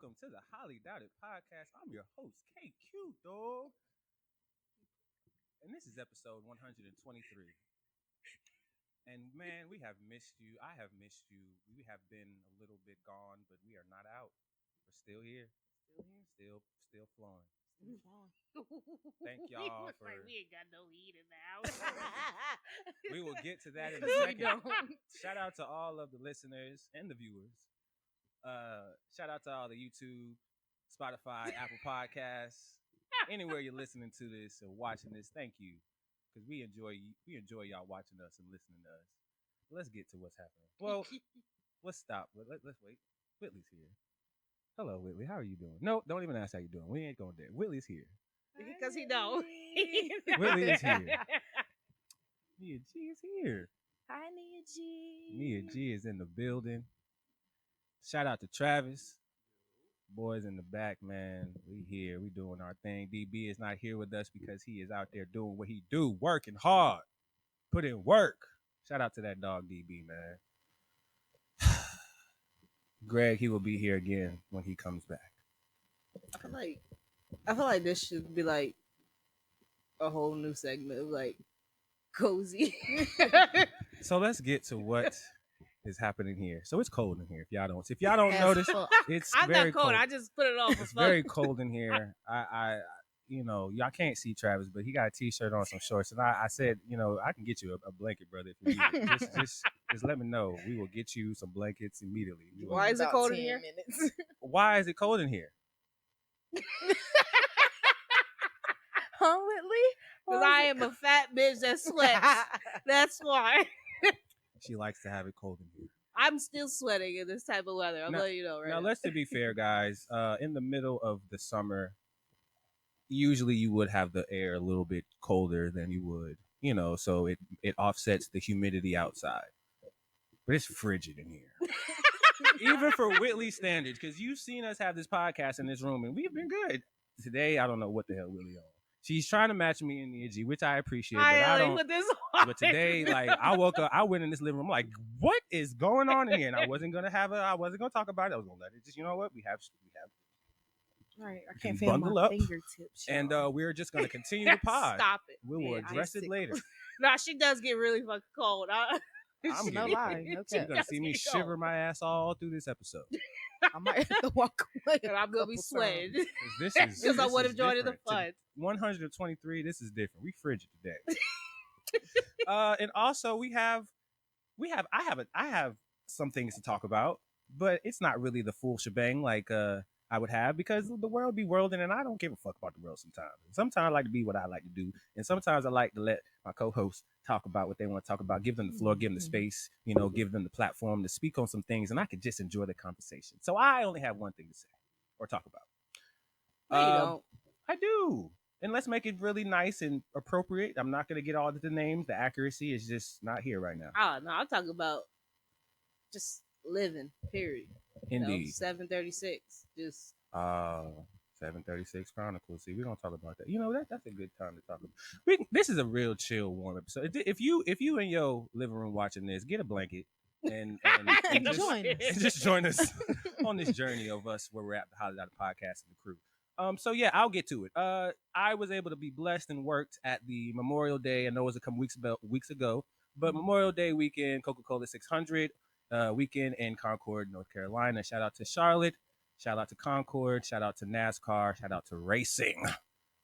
welcome to the Highly Doubted Podcast. I'm your host, KQ, dog. And this is episode 123. And man, we have missed you. I have missed you. We have been a little bit gone, but we are not out. We're still here. Still flowing. Thank y'all for. We ain't got no heat in the house. We will get to that in a second. Shout out to all of the listeners and the viewers. Shout out to all the YouTube, Spotify, Apple Podcasts, anywhere you're listening to this or watching this. Thank you, because we enjoy y'all watching us and listening to us. Let's get to what's happening. Well, let's stop. Let's wait. Whitley's here. Hello, Whitley. How are you doing? No, don't even ask how you doing. We ain't going there. Whitley's here. Because he don't. Whitley is here. Nia G is here. Hi, Nia G. Nia G is in the building. Shout out to Travis. Boys in the back, man. We here. We doing our thing. DB is not here with us because he is out there doing what he do, working hard. Put in work. Shout out to that dog, DB, man. Greg, he will be here again when he comes back. I feel like this should be like a whole new segment of like cozy. So let's get to what is happening here. So it's cold in here. If y'all don't notice, it's I'm very not cold. I just put it on. It's very cold in here. Y'all can't see Travis, but he got a t-shirt on, some shorts, and I said, I can get you a blanket, brother, if you need it. Just let me know. We will get you some blankets immediately. Why is it cold in here? Why is it cold in here? Huh, Whitley? Because I am a fat bitch that sweats. That's why. She likes to have it cold in here. I'm still sweating in this type of weather. I'm letting you know right now. Now, let's to be fair, guys. In the middle of the summer, usually you would have the air a little bit colder than you would, so it offsets the humidity outside. But it's frigid in here. Even for Whitley standards, because you've seen us have this podcast in this room, and we've been good. Today, I don't know what the hell Whitley on. She's trying to match me in the EG, which I appreciate, but I don't. But today, I woke up, I went in this living room, I'm like, what is going on in here? And I wasn't gonna talk about it. I was gonna let it just, you know what? We have. Right, I can't feel bundle my up, fingertips. and we're just gonna continue the pod. Stop it. We will address it later. Nah, she does get really fucking cold. I'm no lie. You're Okay. gonna see me shiver my ass all through this episode. I might have to walk away. And I'm gonna be sweating. Because I would have joined in the fun. 123. This is different. We frigid today. And also I have some things to talk about, but it's not really the full shebang like I would have, because the world be worlding, and I don't give a fuck about the world sometimes. Sometimes I like to be what I like to do, and sometimes I like to let my co-hosts talk about what they want to talk about, give them the floor, give them the space, give them the platform to speak on some things, and I could just enjoy the conversation. So I only have one thing to say or talk about. No, you don't. I do. And let's make it really nice and appropriate. I'm not going to get all the names. The accuracy is just not here right now. Oh, no, I'm talking about just living, period. Indeed. 736. Just 736 Chronicles. See, we're going to talk about that. That's a good time to talk about. This is a real chill, warm episode. If you in your living room watching this, get a blanket and just join us on this journey of us where we're at, the Highly Doubted Podcast and the crew. So yeah, I'll get to it. I was able to be blessed and worked at the Memorial Day. I know it was a couple weeks ago, but Memorial Day weekend, Coca-Cola 600 weekend in Concord, North Carolina. Shout out to Charlotte. Shout out to Concord. Shout out to NASCAR. Shout out to racing. I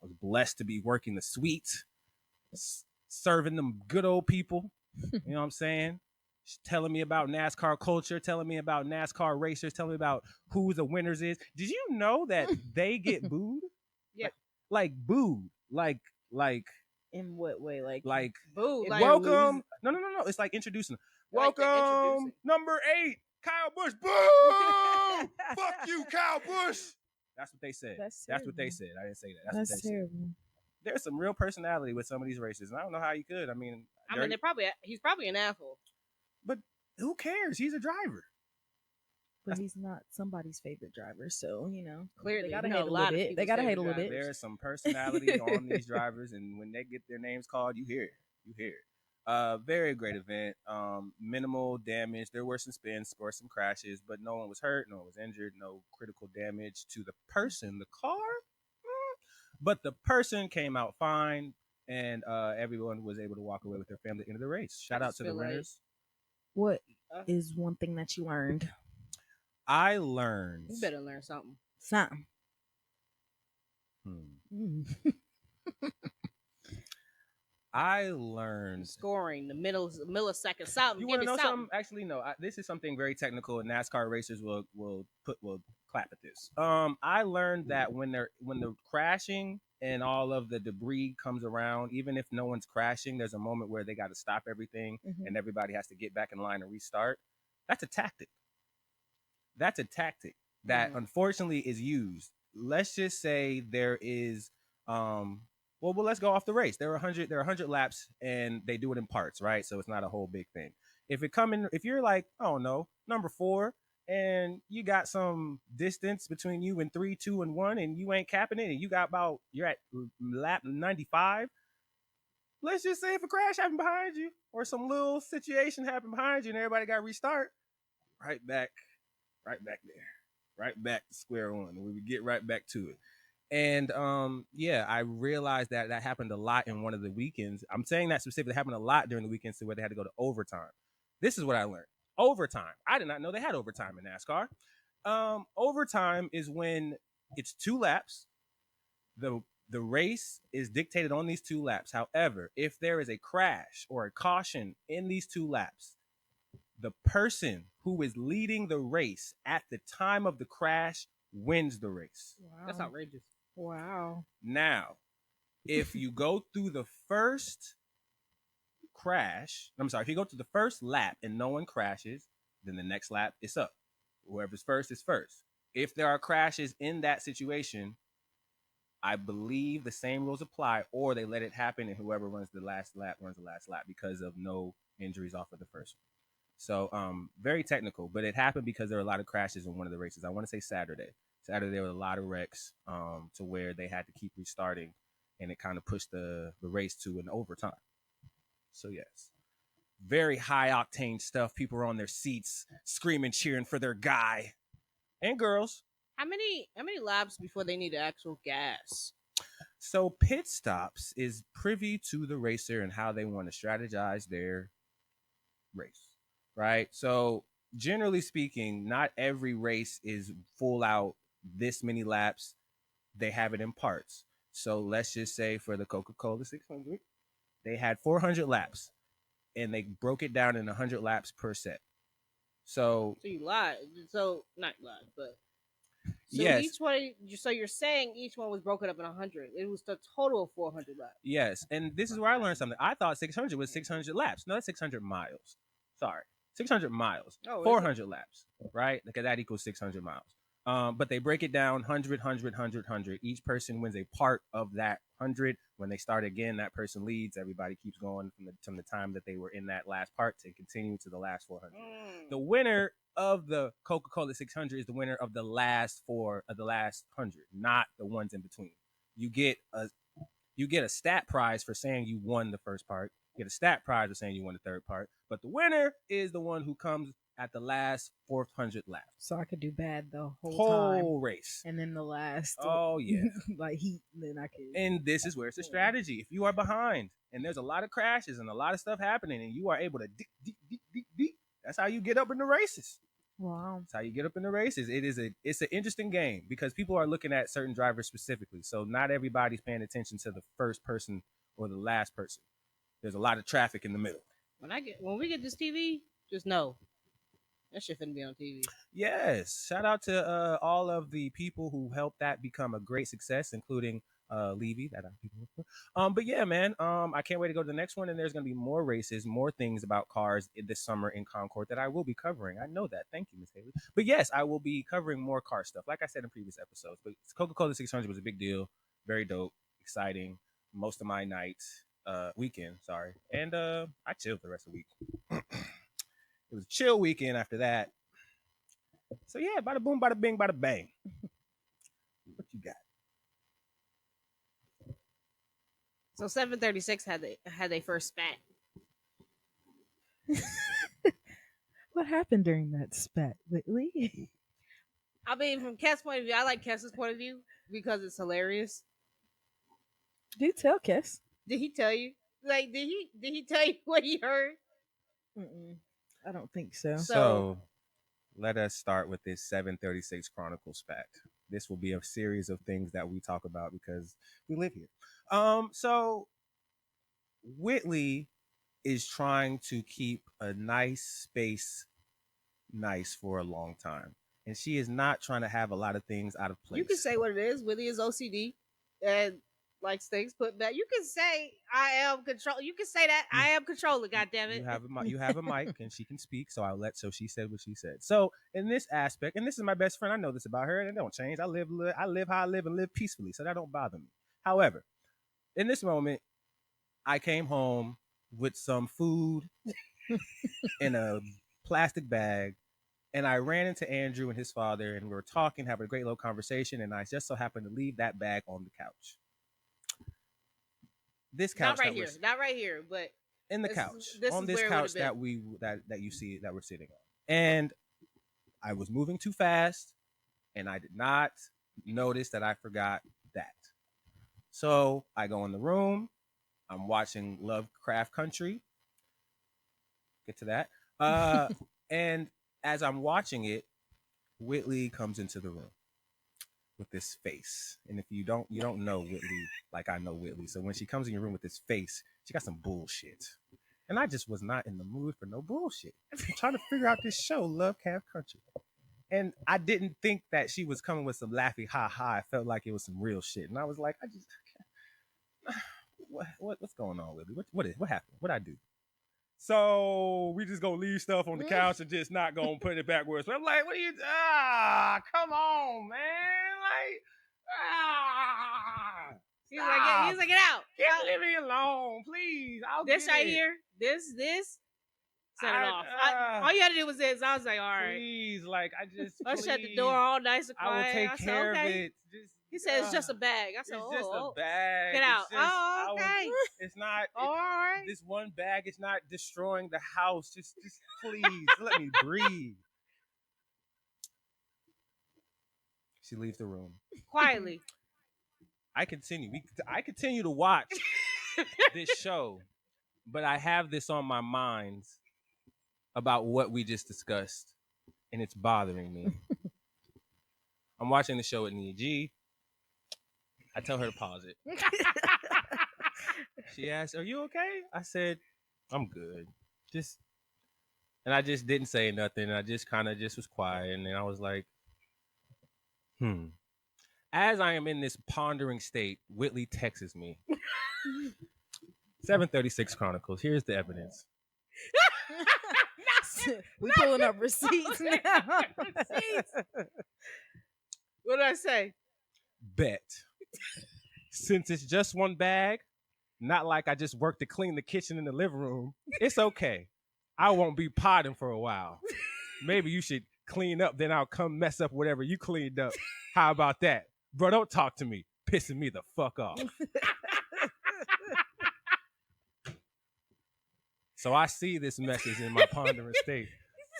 was blessed to be working the suite, serving them good old people. You know what I'm saying? Telling me about NASCAR culture, telling me about NASCAR racers, telling me about who the winners is. Did you know that they get booed? Yeah. Like booed. Like In what way? like boo. Like, welcome. No. It's like introducing them. Like Welcome, number 8, Kyle Busch. Boo! Fuck you, Kyle Busch. That's what they said. That's what they said. I didn't say that. That's what they terrible. said. There's some real personality with some of these races, and I don't know how you could. he's probably an asshole. But who cares? He's a driver. But he's not somebody's favorite driver, so Clearly, they gotta you hate know, a a lot little of bit. They people's gotta hate a favorite little bit. There's some personality on these drivers, and when they get their names called, you hear it. Very great event. Minimal damage. There were some spins, or some crashes, but no one was hurt, no one was injured, no critical damage to the person. The car, but the person came out fine, and everyone was able to walk away with their family at the end of the race. Shout out to the winners. What is one thing that you learned? I learned. You better learn something. Something. I learned Scoring, the millisecond, something. You Give want me to know something. something? Actually, no. This is something very technical, and NASCAR racers will clap at this. I learned that when they're crashing and all of the debris comes around, even if no one's crashing, there's a moment where they got to stop everything, and everybody has to get back in line and restart. That's a tactic. That's a tactic that unfortunately is used. Let's just say there is well, let's go off the race. There are 100 laps, and they do it in parts, right? So it's not a whole big thing. If you're like, oh no, number 4, and you got some distance between you and 3, 2, and 1, and you ain't capping it, and you're at lap 95. Let's just say if a crash happened behind you, or some little situation happened behind you, and everybody got to restart, right back there, right back to square one, and we would get right back to it. And yeah, I realized that happened a lot in one of the weekends. I'm saying that specifically happened a lot during the weekends to where they had to go to overtime. This is what I learned. Overtime. I did not know they had overtime in NASCAR. Overtime is when it's 2 laps. The race is dictated on these 2 laps. However, if there is a crash or a caution in these 2 laps, the person who is leading the race at the time of the crash wins the race. Wow. That's outrageous. Wow. Now, if you go through the first if you go to the first lap and no one crashes, then the next lap is up. Whoever's first is first. If there are crashes in that situation, I believe the same rules apply, or they let it happen, and whoever runs the last lap runs the last lap because of no injuries off of the first one. So very technical, but it happened because there were a lot of crashes in one of the races. I want to say Saturday. Saturday there were a lot of wrecks to where they had to keep restarting, and it kind of pushed the race to an overtime. So yes, very high octane stuff. People are on their seats screaming, cheering for their guy and girls. How many laps before they need actual gas? So pit stops is privy to the racer and how they want to strategize their race, right? So generally speaking, not every race is full out this many laps. They have it in parts. So let's just say for the Coca-Cola 600, they had 400 laps, and they broke it down in 100 laps per set. So you lied. So not lied, but so yes. each one. So you're saying each one was broken up in 100. It was the total of 400 laps. Yes, and this is where I learned something. I thought 600 was 600 laps. No, that's 600 miles. Sorry, 600 miles. 400 laps, right? Because that equals 600 miles. But they break it down 100, 100, 100, 100. Each person wins a part of that 100. When they start again, that person leads. Everybody keeps going from the time that they were in that last part to continue to the last 400. The winner of the Coca-Cola 600 is the winner of the last 100, not the ones in between. You get a stat prize for saying you won the first part. You get a stat prize for saying you won the third part. But the winner is the one who comes at the last 400 lap. So I could do bad the whole time. Race. And then the last. Oh, yeah. Like heat, then I could. And this is where it's a strategy. If you are behind and there's a lot of crashes and a lot of stuff happening and you are able to deep, that's how you get up in the races. Wow. That's how you get up in the races. It's an interesting game because people are looking at certain drivers specifically. So not everybody's paying attention to the first person or the last person. There's a lot of traffic in the middle. When we get this TV, just know that shit finna be on TV. Yes. Shout out to all of the people who helped that become a great success, including Levy, that people work for. But yeah, man, I can't wait to go to the next one. And there's going to be more races, more things about cars this summer in Concord that I will be covering. I know that. Thank you, Miss Haley. But yes, I will be covering more car stuff, like I said in previous episodes. But Coca-Cola 600 was a big deal. Very dope, exciting. Most of my weekend, and I chilled the rest of the week. It was a chill weekend after that. So yeah, bada boom, bada bing, bada bang. What you got? So 736 had their first spat. happened during that spat, Whitley? I mean, from Kess's point of view, I like Kess's point of view because it's hilarious. Do tell Kess. Did he tell you? Like, did he tell you what he heard? I don't think so. So let us start with this 736 Chronicles fact. This will be a series of things that we talk about because we live here. So Whitley is trying to keep a nice space nice for a long time. And she is not trying to have a lot of things out of place. You can say what it is. Willie is OCD and likes things put back. You can say I am control. You can say that I am controller. God damn it! You have a mic and she can speak. So so she said what she said. So in this aspect, and this is my best friend. I know this about her, and it don't change. I live how I live and live peacefully. So that don't bother me. However, in this moment, I came home with some food in a plastic bag. And I ran into Andrew and his father, and we were talking, having a great little conversation, and I just so happened to leave that bag on the couch. This couch, not right here, but in the couch, on this couch that you see that we're sitting on. And I was moving too fast, and I did not notice that I forgot that. So I go in the room. I'm watching Lovecraft Country. Get to that. And as I'm watching it, Whitley comes into the room with this face. And if you don't know Whitley like I know Whitley. So when she comes in your room with this face, she got some bullshit. And I just was not in the mood for no bullshit. I'm trying to figure out this show, Lovecraft Country. And I didn't think that she was coming with some laughy ha-ha. I felt like it was some real shit. And I was like, what's going on, Whitley? What happened? What'd I do? So we just gonna leave stuff on the couch and just not gonna put it back where it's. I'm like, what are you? Come on, man! He's like, get out. Leave me alone, please. This right here, this. Set it off. All you had to do was this. I was like, all right. Please, I shut the door all nice and quiet. I will take care of it. He said it's just a bag. I said, it's just a bag. Get out. Okay. It's not. All right. This one bag is not destroying the house. Just please let me breathe. She leaves the room quietly. I continue to watch this show, but I have this on my mind about what we just discussed, and it's bothering me. I'm watching the show at Nia G. I tell her to pause it. She asked, "Are you okay?" I said, "I'm good." And I just didn't say nothing. I just kind of was quiet, and then I was like, As I am in this pondering state, Whitley texts me. 736 Chronicles. Here's the evidence. We pulling up receipts now. What did I say? Bet. Since it's just one bag, not like I just worked to clean the kitchen and the living room, it's okay. I won't be potting for a while. Maybe you should clean up, then I'll come mess up whatever you cleaned up. How about that? Bro, don't talk to me. Pissing me the fuck off. So I see this message in my pondering state,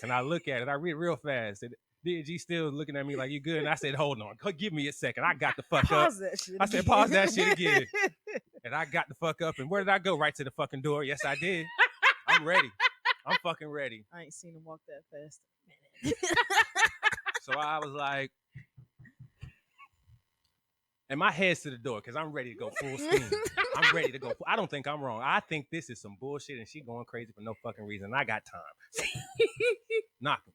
and I look at it. I read real fast. And D&G still looking at me like, you good? And I said, hold on. Give me a second. I got the fuck Pause up. That shit I said, pause that shit again. And I got the fuck up. And where did I go? Right to the fucking door. Yes, I did. I'm ready. I'm fucking ready. I ain't seen him walk that fast in a minute. So I was like, and my head's to the door because I'm ready to go full steam. I'm ready to go. I don't think I'm wrong. I think this is some bullshit and she going crazy for no fucking reason. I got time. So, knocking.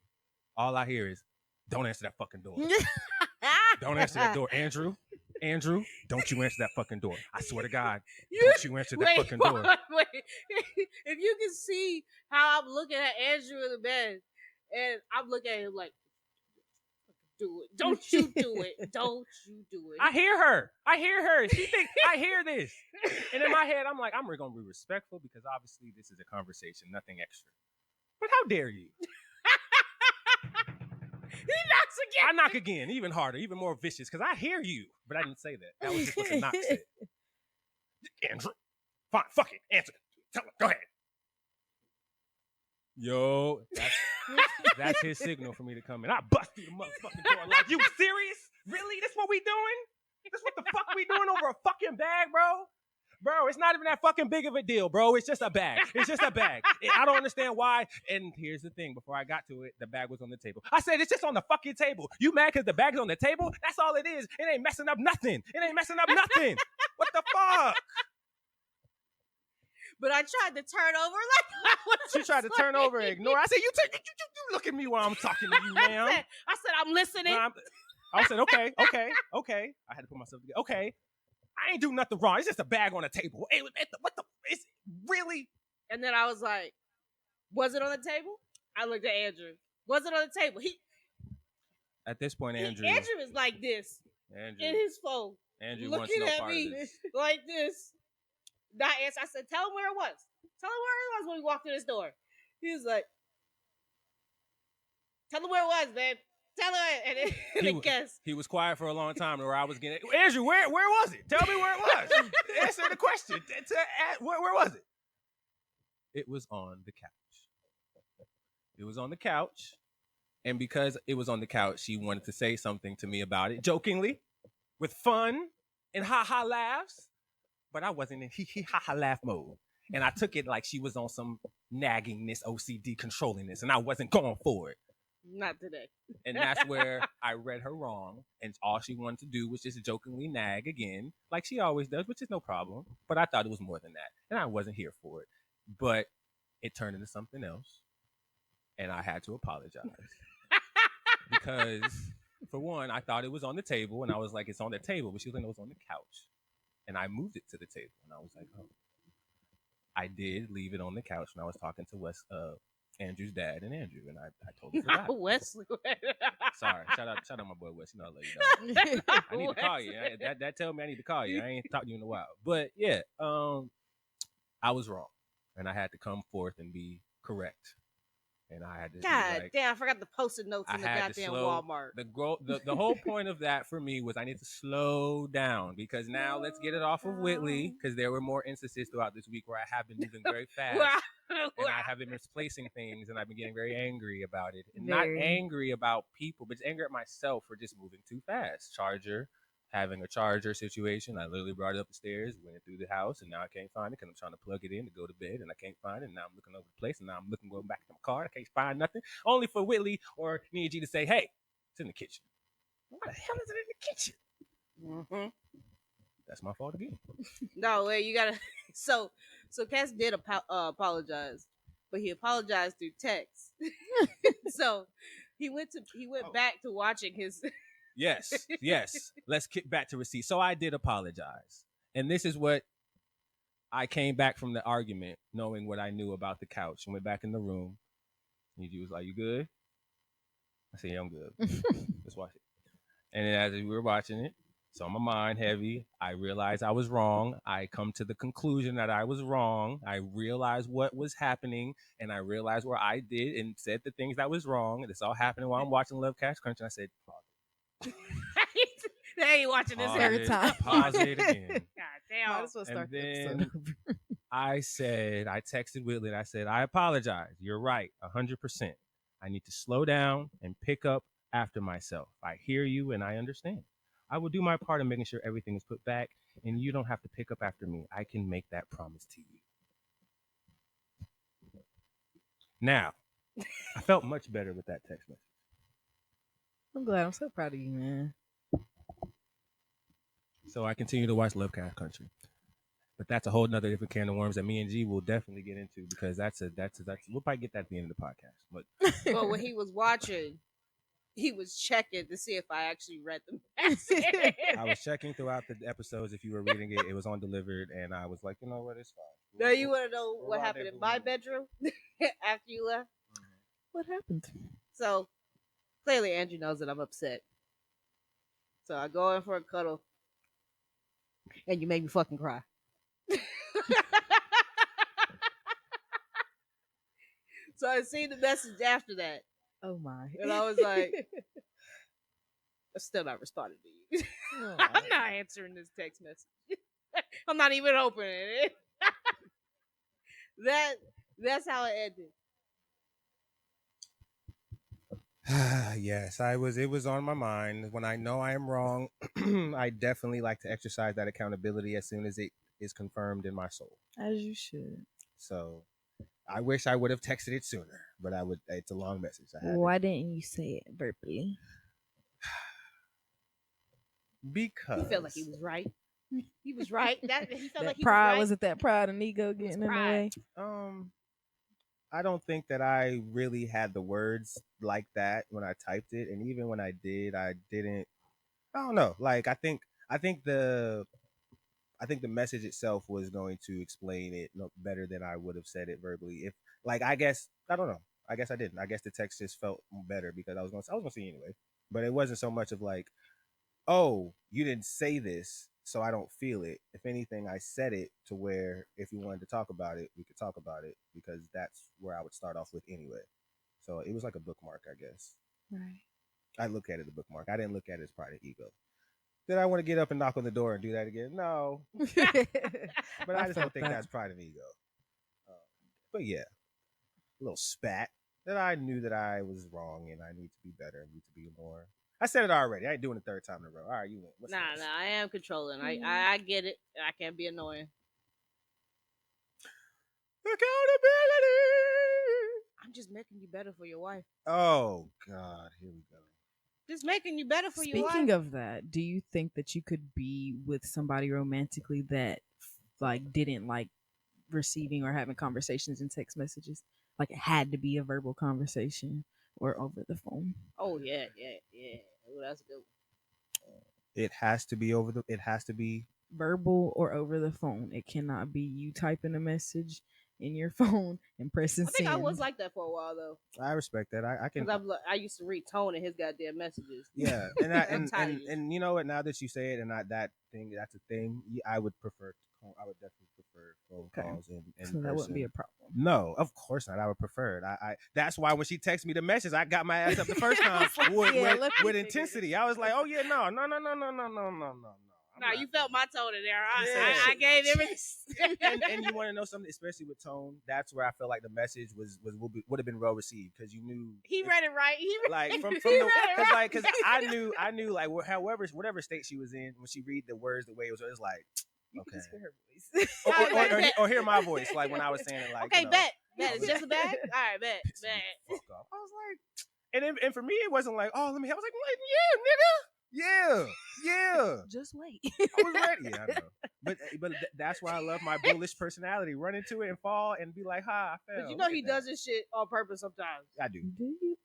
All I hear is, don't answer that fucking door. Don't answer that door. Andrew, don't you answer that fucking door. I swear to God, don't you answer that fucking door. Wait. If you can see how I'm looking at Andrew in the bed, and I'm looking at him like, do it. Don't you do it. Don't you do it. I hear her. She thinks I hear this. And in my head, I'm like, I'm going to be respectful because obviously this is a conversation, nothing extra. But how dare you? He knocks again. I knock again, even harder, even more vicious, because I hear you. But I didn't say that. That was just what the knock said. Andrew, fine, fuck it, answer. Tell him, go ahead. Yo, That's his signal for me to come in. I bust through the motherfucking door like, you serious? Really? That's what we doing? That's what the fuck we doing over a fucking bag, bro? Bro, it's not even that fucking big of a deal, bro. It's just a bag. It's just a bag. I don't understand why. And here's the thing. Before I got to it, the bag was on the table. I said, it's just on the fucking table. You mad because the bag's on the table? That's all it is. It ain't messing up nothing. It ain't messing up nothing. What the fuck? But I tried to turn over like She tried to turn over and ignore. I said, you look at me while I'm talking to you, ma'am. I said, I'm listening. I said, okay. I had to put myself together. Okay. I ain't do nothing wrong. It's just a bag on a table. Hey, what the? It's really? And then I was like, was it on the table? I looked at Andrew. Was it on the table? At this point, Andrew is like this in his phone. Andrew looking wants no at part me of this. like this. Not answer. I said, tell him where it was. Tell him where it was when we walked through this door. He was like, tell him where it was, babe. Tell him. And guess. He was quiet for a long time where I was getting, Andrew, where was it? Tell me where it was. Answer the question. Where was it? It was on the couch. It was on the couch. And because it was on the couch, she wanted to say something to me about it, jokingly, with fun and ha-ha laughs. But I wasn't in ha-ha laugh mode. And I took it like she was on some naggingness, OCD controllingness, and I wasn't going for it. Not today. And that's where I read her wrong. And all she wanted to do was just jokingly nag again, like she always does, which is no problem. But I thought it was more than that. And I wasn't here for it. But it turned into something else. And I had to apologize. Because, for one, I thought it was on the table. And I was like, it's on the table. But she was like, no, it was on the couch. And I moved it to the table. And I was like, oh. I did leave it on the couch when I was talking to Andrew's dad and Andrew, and I totally forgot. Wesley. Sorry, shout out my boy Wesley. You know, I love you, dog. I need to call you. That tell me I need to call you. I ain't talked to you in a while, but yeah, I was wrong, and I had to come forth and be correct. And I had to. God damn! I forgot the post-it notes in the goddamn Walmart. The whole point of that for me was I need to slow down because now let's get it off of Whitley because there were more instances throughout this week where I have been moving very fast and I have been misplacing things and I've been getting very angry about it and not angry about people, but just angry at myself for just moving too fast. Having a charger situation. I literally brought it up the stairs, went through the house, and now I can't find it because I'm trying to plug it in to go to bed, and I can't find it. And now I'm looking over the place, and now I'm going back to my car. I can't find nothing. Only for Whitley or me and G to say, hey, it's in the kitchen. Why the hell is it in the kitchen? Mm-hmm. That's my fault again. No, wait, you gotta. So Cass did apologize, but he apologized through text. So he went back to watching his. Yes. Let's kick back to receipt. So I did apologize. And this is what I came back from the argument, knowing what I knew about the couch, and went back in the room. And he was like, you good? I said, yeah, I'm good. Let's watch it. And then as we were watching it, so my mind heavy, I realized I was wrong. I come to the conclusion that I was wrong. I realized what was happening, and I realized where I did and said the things that was wrong. And it's all happening while I'm watching Love Cash Crunch. And I said, They ain't watching this every time. Pause it again. God damn. Might as well start And the then episode. I texted Whitley and I said, I apologize. You're right, 100%. I need to slow down and pick up after myself. I hear you and I understand. I will do my part in making sure everything is put back and you don't have to pick up after me. I can make that promise to you. Now, I felt much better with that text message. I'm glad. I'm so proud of you, man. So I continue to watch Love Cash Country. But that's a whole nother different can of worms that me and G will definitely get into because that's we'll probably get that at the end of the podcast. But well, when he was watching, he was checking to see if I actually read the message. I was checking throughout the episodes if you were reading it. It was undelivered, and I was like, you know what, it's fine. Now you want to know what happened in my bedroom after you left? What happened? So clearly Andrew knows that I'm upset. So I go in for a cuddle, and you make me fucking cry. So I seen the message after that. Oh my. And I was like, I'm still not responding to you. Oh. I'm not answering this text message. I'm not even opening it. That's how it ended. Yes, I was. It was on my mind. When I know I am wrong, I definitely like to exercise that accountability as soon as it is confirmed in my soul. As you should. So I wish I would have texted it sooner, but I would. It's a long message. I had Why didn't you say it verbally? because He felt like he was right. He was right. He felt That like he pride was was it that pride and ego was getting in the pride. way? um I don't think that I really had the words like that when I typed it, and even when I did, I didn't. I don't know. Like I think the I think the message itself was going to explain it better than I would have said it verbally. If like I guess I don't know. I guess I didn't. I guess the text just felt better because I was gonna see it anyway. But it wasn't so much of like, oh, you didn't say this, so I don't feel it. If anything, I said it to where if you wanted to talk about it, we could talk about it because that's where I would start off with anyway. So it was like a bookmark, I guess. Right. I look at it as a bookmark. I didn't look at it as pride and ego. Did I want to get up and knock on the door and do that again? No, but I just don't felt think that. that's pride and ego. Uh, but yeah, a little spat that I knew that I was wrong and I need to be better and need to be more. I said it already. I ain't doing it third time in a row. All right, you win. What's Nah, next? I am controlling. I get it. I can't be annoying. Accountability. I'm just making you better for your wife. Oh God, here we go. Just making you better for your wife. Speaking of that, do you think that you could be with somebody romantically that like didn't like receiving or having conversations in text messages? Like it had to be a verbal conversation or over the phone. Oh yeah. Oh, that's a good one. It has to be over the. It has to be. Verbal or over the phone. It cannot be you typing a message in your phone and pressing I think send. I was like that for a while though, I respect that. I can. because I used to read Tone and his goddamn messages. Yeah, and I, I'm tired of you. and you know what? Now that you say it, and that thing, that's a thing. I would prefer. I would definitely prefer phone Okay. calls and So that wouldn't be a problem. No, of course not. I would prefer it. I that's why when she texted me the message, I got my ass up the first time with, yeah, with, let me with figure intensity. I was like, oh yeah, no. I'm Nah, not- you felt my tone in there. Yeah. I gave everything. and you want to know something, especially with tone. That's where I feel like the message would have been well received because you knew He read it right. He read like from he the read it because right. I knew like however whatever state she was in when she read the words the way it was like You okay can just hear her voice. or hear my voice like when I was saying it like Okay, you know, bet. It's just a bag. All right, bet. pissing me the fuck off. I was like, and for me it wasn't like oh let me. I was like yeah nigga yeah. Just wait. I was ready. Yeah, I know. But that's why I love my bullish personality. Run into it and fall and be like, ha, I fell. But you know Look he at that. does this shit on purpose sometimes. I do. Do you?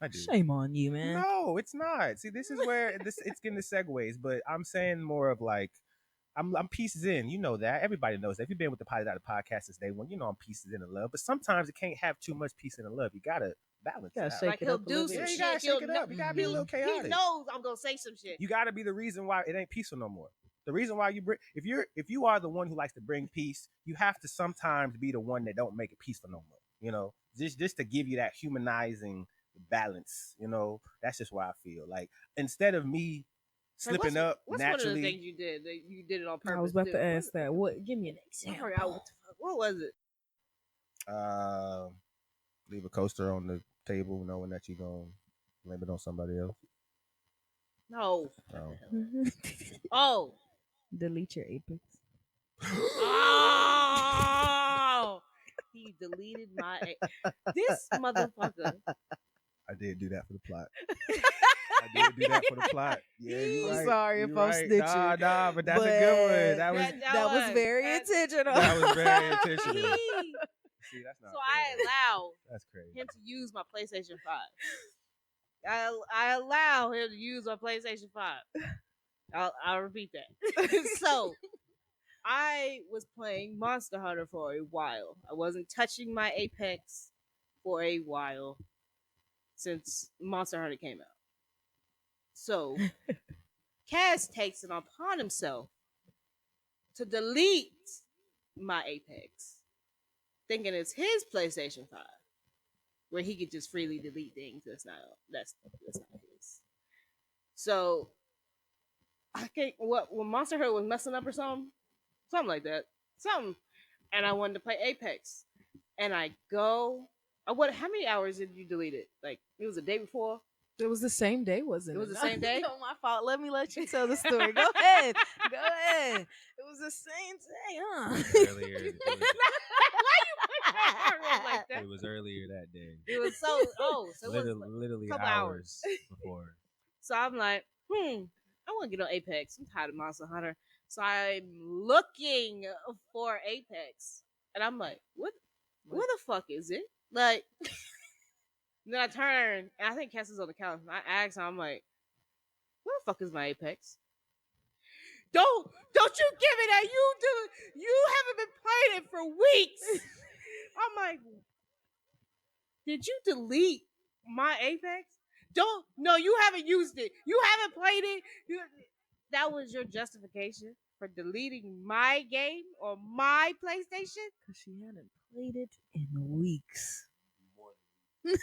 I do. Shame on you, man. No, it's not. See, this is where it's getting the segues, but I'm saying more of like I'm pieces in. You know that. Everybody knows that. If you've been with the Potty Dot podcast since day one, you know I'm pieces in and love. But sometimes it can't have too much peace in and love. You gotta balance Gotta it out. shake Like it he'll up a do little some bit. Yeah, you shit. gotta shake it up. You gotta be a little He chaotic. knows I'm gonna say some shit. You gotta be the reason why it ain't peaceful no more. The reason why you bring if you are the one who likes to bring peace, you have to sometimes be the one that don't make it peaceful no more. You know, just to give you that humanizing balance. You know, that's just why I feel like instead of me slipping up what's naturally. one of the things you did that you did it on purpose? I was about too? to ask that. What? Give me an I example. forgot what the fuck. What was it? Leave a coaster on the table knowing that you're gonna blame it on somebody else. No. Oh. Oh. Delete your apex. Oh. He deleted my. This motherfucker. I did do that for the plot. I did do that for the plot. Yeah, you I'm right. sorry if You I'm right. snitching, Nah, but that's a good one. That was That was very intentional. that was very intentional. He- See, that's not So fair. I allow That's crazy. him to use my PlayStation 5. I allow him to use my PlayStation 5. I'll repeat that. So I was playing Monster Hunter for a while. I wasn't touching my Apex for a while since Monster Hunter came out. So Cass takes it upon himself to delete my Apex, thinking it's his PlayStation 5, where he could just freely delete things. That's not his. So I think when Monster Hunter was messing up or something like that, and I wanted to play Apex, and I go What? How many hours did you delete it? Like it was a day before. It was the same day, wasn't it? It was the same day? No, my fault. Let you tell the story. Go ahead. Go ahead. It was the same day, huh? Earlier, Like that? it was earlier that day. It was so. Oh, so it was like Literally couple hours before. So I'm like, I want to get on Apex. I'm tired of Monster Hunter. So I'm looking for Apex, and I'm like, what? Where the fuck is it? Like, then I turn, and I think Cass is on the couch. And I ask him, I'm like, where the fuck is my Apex? Don't you give me that. You haven't been playing it for weeks. I'm like, did you delete my Apex? No, you haven't used it. You haven't played it. That was your justification for deleting my game or my PlayStation? Because she hadn't played it in weeks. He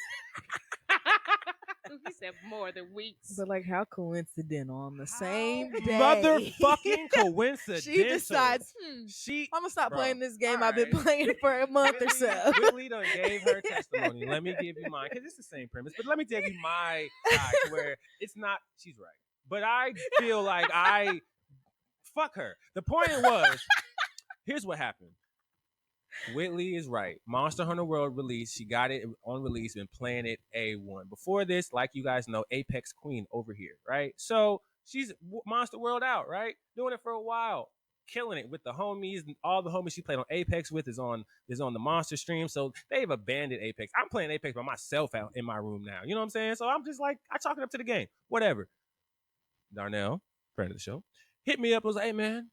said more than weeks. But like, how coincidental on the same day. Motherfucking coincidental. She decides, I'm gonna stop playing this game I've been playing for a month or so. Whitley done gave her testimony. Let me give you mine, because it's the same premise. But let me give you my side, where it's not, she's right. But I feel like fuck her. The point was, here's what happened. Whitley is right. Monster Hunter World release. She got it on release, been playing it A1. Before this, like you guys know, Apex Queen over here, right? So she's Monster World out, right? Doing it for a while. Killing it with the homies. All the homies she played on Apex with is on the Monster stream. So they've abandoned Apex. I'm playing Apex by myself out in my room now. You know what I'm saying? So I'm just like, I chalk it up to the game. Whatever. Darnell, friend of the show, hit me up and was like, hey man,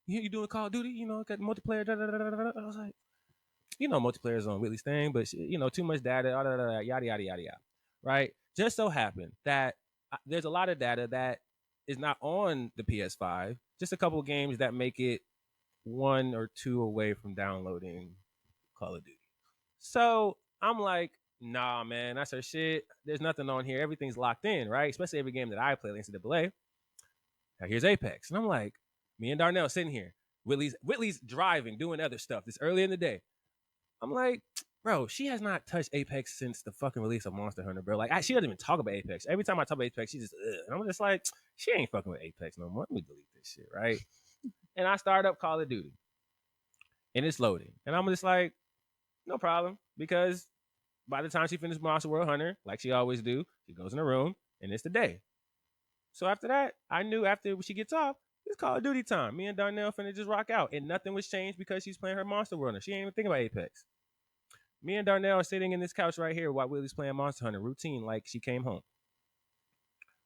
you doing Call of Duty? You know, got multiplayer. I was like, you know, multiplayer is on Whitley's thing, but you know, too much data, yada yada yada yada. Right? Just so happened that there's a lot of data that is not on the PS5. Just a couple of games that make it 1 or 2 away from downloading Call of Duty. So I'm like, nah, man, that's her shit. There's nothing on here. Everything's locked in, right? Especially every game that I play, NCAA. Now here's Apex, and I'm like, me and Darnell sitting here. Whitley's driving, doing other stuff. This early in the day. I'm like, bro, she has not touched Apex since the fucking release of Monster Hunter, bro. Like, she doesn't even talk about Apex. Every time I talk about Apex, she just, and I'm just like, she ain't fucking with Apex no more. Let me delete this shit, right? And I start up Call of Duty, and it's loading, and I'm just like, no problem, because by the time she finishes Monster World Hunter, like she always do, she goes in her room, and it's the day. So after that, I knew after she gets off, it's Call of Duty time. Me and Darnell finna just rock out. And nothing was changed because she's playing her Monster World. She ain't even thinking about Apex. Me and Darnell are sitting in this couch right here while Willie's playing Monster Hunter. Routine like she came home.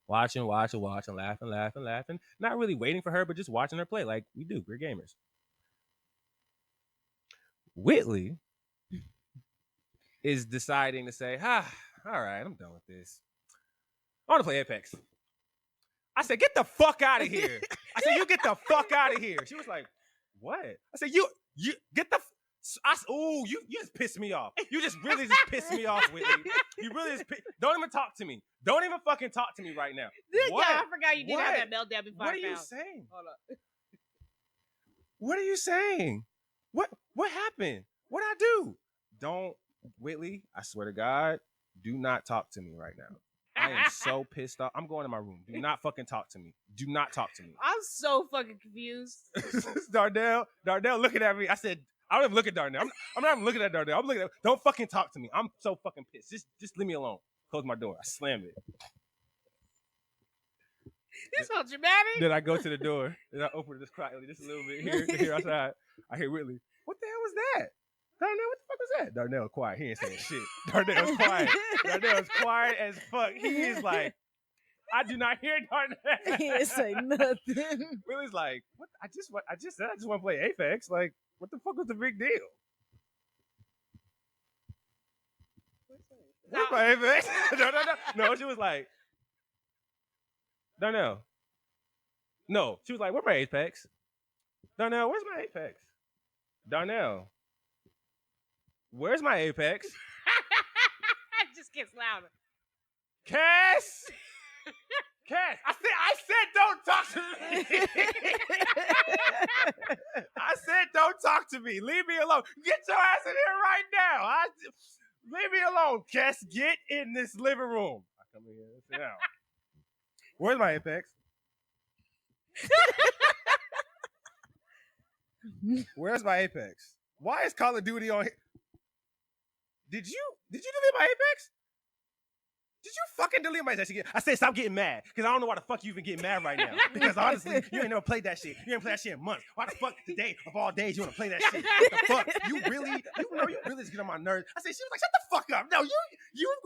Watching, laughing. Not really waiting for her, but just watching her play like we do. We're gamers. Whitley is deciding to say, all right, I'm done with this. I want to play Apex. I said, get the fuck out of here. I said, you get the fuck out of here. She was like, what? I said, you get the you just pissed me off. You just really just pissed me off, Whitley. You really just don't even talk to me. Don't even fucking talk to me right now. What? Yeah, I forgot you did have that meltdown before. What are you saying? Hold up. What are you saying? What happened? What'd I do? Don't, Whitley, I swear to God, do not talk to me right now. I am so pissed off. I'm going to my room. Do not fucking talk to me. Do not talk to me. I'm so fucking confused. Darnell looking at me. I said, I don't even look at Darnell. I'm not even looking at Darnell. I'm looking at, don't fucking talk to me. I'm so fucking pissed. Just leave me alone. Close my door. I slammed it. This so dramatic. Then I go to the door and I open it just quietly, just a little bit here outside. I hear Whitley. What the hell was that? Darnell, what the fuck was that? Darnell quiet. He ain't saying shit. Darnell's quiet. Darnell's quiet as fuck. He is like, I do not hear Darnell. He ain't say nothing. Willie's like, what? I just said I just want to play Apex. Like, what the fuck was the big deal? Where's my Apex? No, she was like, Darnell. No, she was like, where's my Apex? Darnell, where's my Apex? Darnell. Where's my Apex? It just gets louder. Cass! Cass! I said don't talk to me! I said don't talk to me. Leave me alone. Get your ass in here right now. Leave me alone. Just get in this living room. I come in here and sit down. Where's my Apex? Where's my Apex? Why is Call of Duty on here? Did you delete my Apex? Did you fucking delete my shit? I said stop getting mad because I don't know why the fuck you even getting mad right now. Because honestly, you ain't never played that shit. You ain't played that shit in months. Why the fuck today of all days you want to play that shit? What the fuck? You really just get on my nerves. I said she was like, shut the fuck up. No, you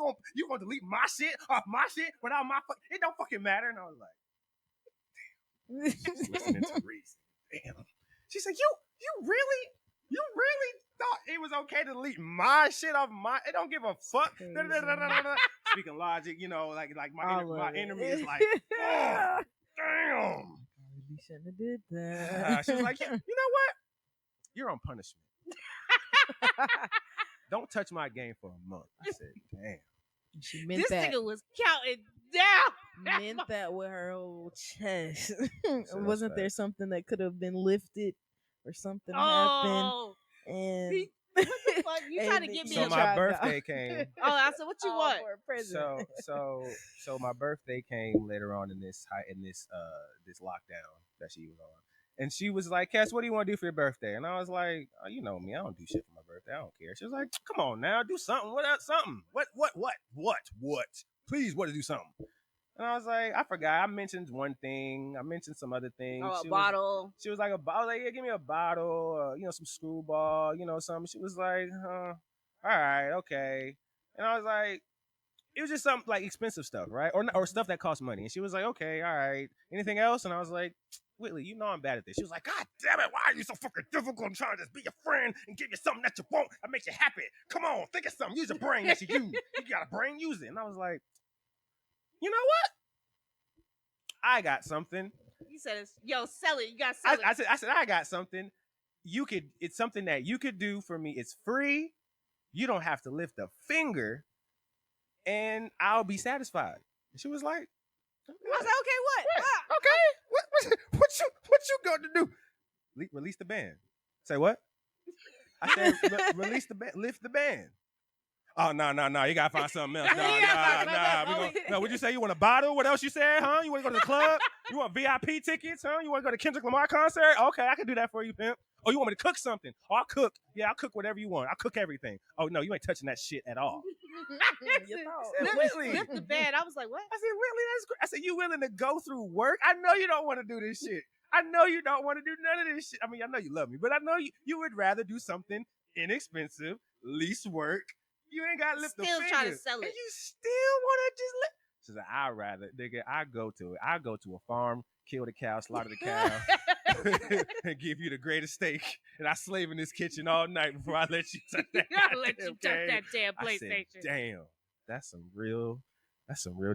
gonna delete my shit off my shit without my fuck. It don't fucking matter. And I was like, listening to reason. Damn. She said, you really thought it was okay to delete my shit off my? It don't give a fuck. Speaking logic, you know, like my enemy is like, oh, damn. You shouldn't have did that. She was like, you know what? You're on punishment. Don't touch my game for a month. I said, damn. She meant This that. nigga was counting down. Meant that with her whole chest. Wasn't there something that could have been lifted or something happened? And what the fuck? You trying to get me so a my birthday came. Oh, I said, what you want? For a present. So my birthday came later on in this lockdown that she was on. And she was like, Cass, what do you want to do for your birthday? And I was like, oh, you know me, I don't do shit for my birthday. I don't care. She was like, come on now, do something. What else? Something. What? Please, what to do something? And I was like, I forgot. I mentioned one thing. I mentioned some other things. Oh, a bottle. She was like, a bottle. Like, yeah, give me a bottle. Some screwball. Something. She was like, all right, okay. And I was like, it was just some like expensive stuff, right? Or stuff that costs money. And she was like, okay, all right. Anything else? And I was like, Whitley, you know I'm bad at this. She was like, God damn it, why are you so fucking difficult? I'm trying to just be your friend and give you something that you want that makes you happy. Come on, think of something. Use your brain that you use. You got a brain, use it. And I was like, you know what? I got something. You said, yo, sell it. You got to sell it. I said, I got something. It's something that you could do for me. It's free. You don't have to lift a finger and I'll be satisfied. And she was like, I was like, okay, what? Okay. What you going to do? Release the band. Say what? I said release the band. Lift the band. Oh no! You gotta find something else. No. What'd you say? You want a bottle? What else you said? Huh? You want to go to the club? You want VIP tickets? Huh? You want to go to Kendrick Lamar concert? Okay, I can do that for you, pimp. Oh, you want me to cook something? Oh, I'll cook. Yeah, I'll cook whatever you want. I'll cook everything. Oh no, you ain't touching that shit at all. Lift the bed. I was like, what? I said, Whitley, that's great. I said, you willing to go through work? I know you don't want to do this shit. I know you don't want to do none of this shit. I mean, I know you love me, but I know you would rather do something inexpensive, least work. You ain't got to lift the finger. Still trying to sell it. And you still want to just lift. She said, I'd rather, nigga, I go to a farm, kill the cow, slaughter the cow, and give you the greatest steak. And I slave in this kitchen all night before I let you touch that. I'll let you touch that damn PlayStation. I said, damn, that's some real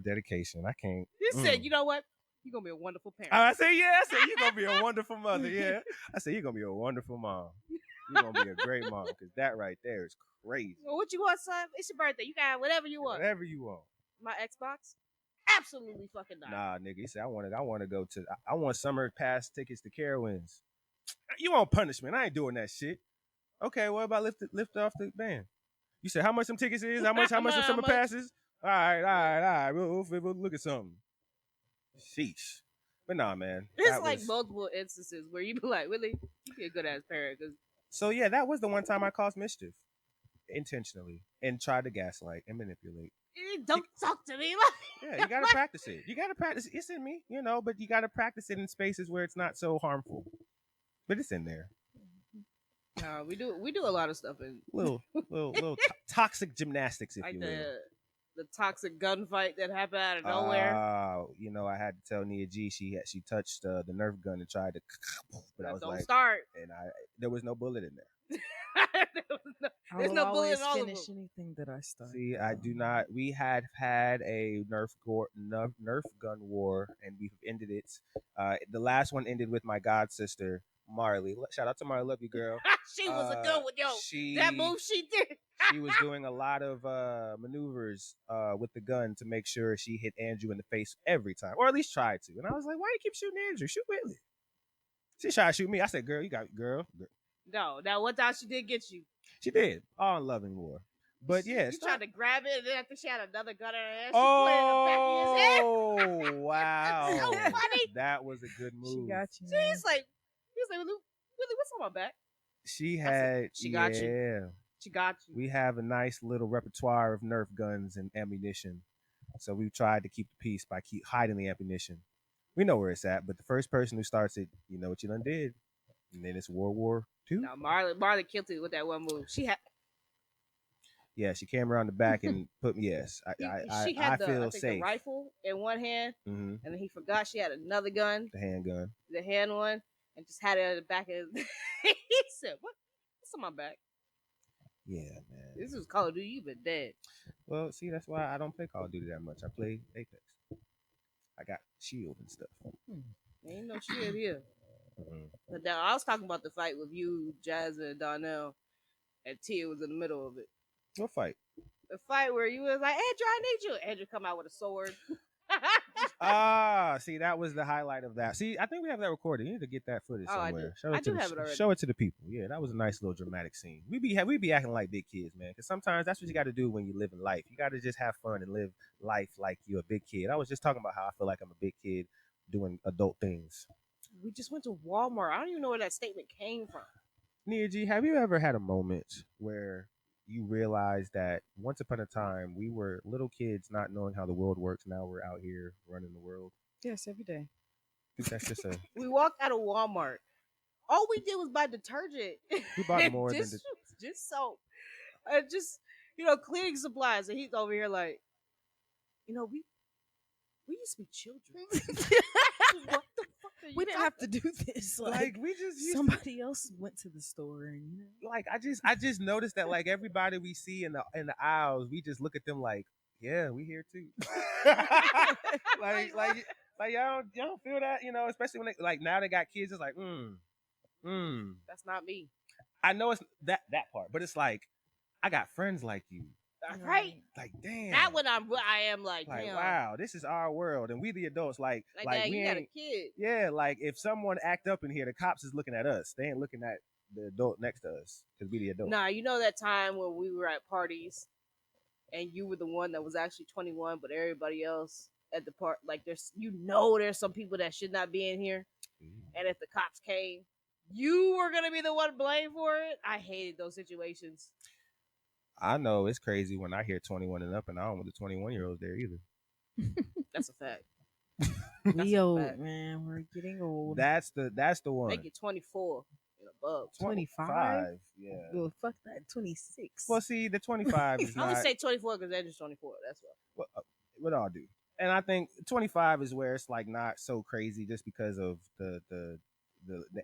dedication. I can't. You said, you know what? You're going to be a wonderful parent. I said, yeah. I said, you're going to be a wonderful mother. Yeah. I said, you're going to be a wonderful mom. You're going to be a great mom because that right there is crazy. Well, what you want, son? It's your birthday. You got whatever you want. Whatever you want. My Xbox? Absolutely fucking not. Nah, nigga. He said, I want to go to, I want summer pass tickets to Carowinds. You want punishment. I ain't doing that shit. Okay, what about lift off the band? You said, how much some tickets is? How much some summer passes? All right. We'll look at something. Sheesh. But nah, man. It's like multiple instances where you be like, really? You be a good ass parent. So yeah, that was the one time I caused mischief. Intentionally. And tried to gaslight and manipulate. Don't talk to me. Yeah, you gotta practice it. It's in me, but you gotta practice it in spaces where it's not so harmful. But it's in there. No, we do a lot of stuff in little toxic gymnastics, if like you will. The toxic gunfight that happened out of nowhere. I had to tell Nia G she touched the Nerf gun and tried to, but I was don't like, start. And there was no bullet in there. There's no bullet in all of them. Finish anything that I start. See, I do not. We had a Nerf gun war, and we've ended it. The last one ended with my god sister Marley. Shout out to Marley, love you, girl. She was a good one, that move she did. She was doing a lot of maneuvers with the gun to make sure she hit Andrew in the face every time, or at least tried to. And I was like, why you keep shooting Andrew? Shoot Whitley. She tried to shoot me. I said, girl, you got girl. No, now one time she did get you. She did. All in loving war. But yeah, You tried to grab it, and then after she had another gun in her hand, she oh put it in the back of his head. wow, So funny. that was a good She move. got you. He's like, Willie, what's on my back? She I had, said, she got you. yeah. She got you. We have a nice little repertoire of Nerf guns and ammunition, so we tried to keep the peace by keep hiding the ammunition. We know where it's at, but the first person who starts it, you know what you done did, and then it's World War II. No, Marley killed it with that one move. She had. Yeah, she came around the back and put me. Yes, She had I feel the safe. rifle in one hand, Mm-hmm. and then he forgot she had another gun, The handgun. the hand one, and just had it at the back of his. He said, What's on my back?" Yeah, man. This is Call of Duty. You've been dead. Well, see, that's why I don't play Call of Duty that much. I play Apex. I got shield and stuff. Ain't no shit here. Mm-hmm. But now I was talking about the fight with you, Jazz, and Donnell, and Tia was in the middle of it. What fight? The fight where you was like, Andrew, I need you. Andrew come out with a sword. See, that was the highlight of that. See, I think we have that recorded. You need to get that footage Oh, I somewhere. do. I do have it already. Show it to the people. Yeah, that was a nice little dramatic scene. We be acting like big kids, man. Because sometimes that's what you got to do when you live in life. You got to just have fun and live life like you're a big kid. I was just talking about how I feel like I'm a big kid doing adult things. We just went to Walmart. I don't even know where that statement came from. Nia G, have you ever had a moment where you realize that once upon a time we were little kids not knowing how the world works? Now we're out here running the world. Yes, every day. I think that's just a. We walked out of Walmart. All we did was buy detergent. We bought more than just soap. Just cleaning supplies. And he's over here like, we used to be children. What the fuck are you We didn't have to do this. Like we just used somebody else went to the store and like I just noticed that like everybody we see in the aisles, we just look at them like, yeah, we here too. like y'all don't feel that, especially when they, like now they got kids. It's like, That's not me. I know it's that part, but it's like I got friends like you. Right? Like damn. That when I am like damn. Wow, this is our world, and we the adults. Like Dad, we you ain't, got a kid. Yeah, like if someone act up in here, the cops is looking at us. They ain't looking at the adult next to us because we the adult. Nah, you know that time when we were at parties, and you were the one that was actually 21, but everybody else at the part like there's some people that should not be in here, and if the cops came, you were gonna be the one blamed for it. I hated those situations. I know it's crazy when I hear 21 and up, and I don't want the 21-year-olds there either. That's a fact. we old, man. We're getting old. That's the one. They get 24 and above. 25? Yeah. Well, fuck that. 26. Well, see, the 25 is I not. would say 24 because Andrew's 24. That's what. What I'll do. And I think 25 is where it's like not so crazy just because of the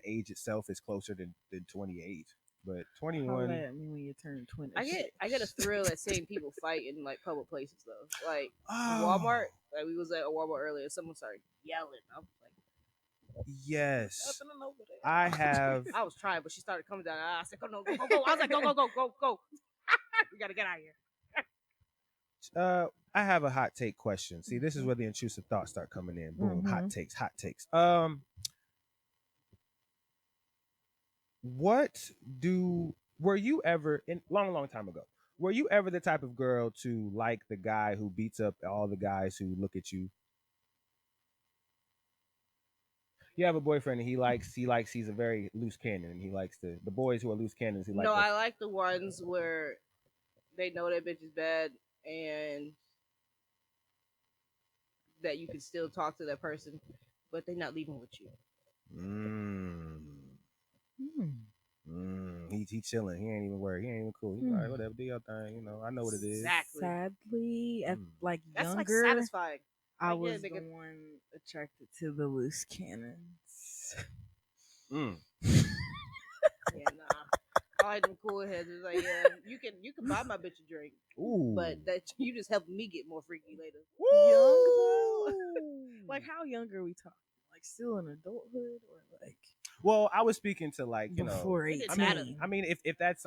age itself is closer than 28. But 21. I mean, when you turn 20. I get a thrill at seeing people fight in like public places though. Like Walmart. Like we was at a Walmart earlier. Someone started yelling. I was like, yes. nothing over there. I have. I was trying, but she started coming down. I said, go. I was like, go. We gotta get out of here. I have a hot take question. See, this is where the intrusive thoughts start coming in. Boom, hot takes. Were you ever in long time ago? Were you ever the type of girl to like the guy who beats up all the guys who look at you? You have a boyfriend and he's a very loose cannon and he likes the boys who are loose cannons. I like the ones where they know that bitch is bad and that you can still talk to that person, but they're not leaving with you. He chilling. He ain't even worried. He ain't even cool. He's like, whatever, do your thing. I know what it is. Exactly. Sadly, like that's younger, like satisfying. I was the one attracted to the loose cannons. Yeah, nah. I like them cool heads. It's like, yeah, you can buy my bitch a drink. Ooh. But that you just help me get more freaky later. Young though? Like how young are we talking? Like still in adulthood or like? Well, I was speaking to like before 18. I mean, if that's.